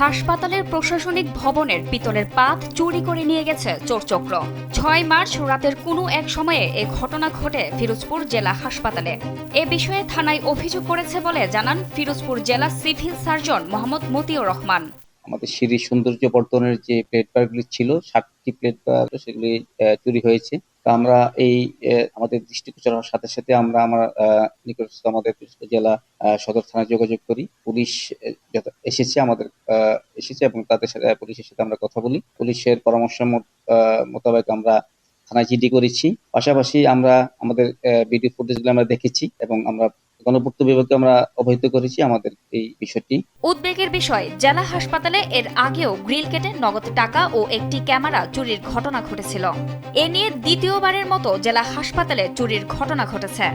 হাসপাতালের প্রশাসনিক ভবনের পিতলের পাত চুরি করে নিয়ে গেছে চোরচক্র। ৬ মার্চ রাতের কোনো এক সময়ে এ ঘটনা ঘটে ফিরোজপুর জেলা হাসপাতালে। এ বিষয়ে থানায় অভিযোগ করেছে বলে জানান ফিরোজপুর জেলা সিভিল সার্জন মোহাম্মদ মতিউর রহমান। আমাদের সিঁড়ির সৌন্দর্য বর্ধনের যে প্লেট গুলি ছিল 60টি প্লেট সেগুলি চুরি হয়েছে। তো আমরা এই আমাদের দৃষ্টিগোচর হওয়ার সাথে সাথে আমরা আমার নিকটস্থ আমাদের জেলা সদর থানায় যোগাযোগ করি। পুলিশ এসেছে এবং তাদের সাথে পুলিশের সাথে আমরা কথা বলি। পুলিশের পরামর্শ মোতাবেক আমরা থানায় জিডি করেছি। পাশাপাশি আমরা আমাদের ভিডিও ফুটেজগুলো আমরা দেখেছি এবং আমরা গণপূর্ত বিভাগকে আমরা অবহিত করেছি আমাদের এই বিষয়টি। উদ্বেগের বিষয়, জেলা হাসপাতালে এর আগেও গ্রিল কেটে নগদ টাকা ও একটি ক্যামেরা চুরির ঘটনা ঘটেছিল। এ নিয়ে দ্বিতীয়বারের মতো জেলা হাসপাতালে চুরির ঘটনা ঘটেছে।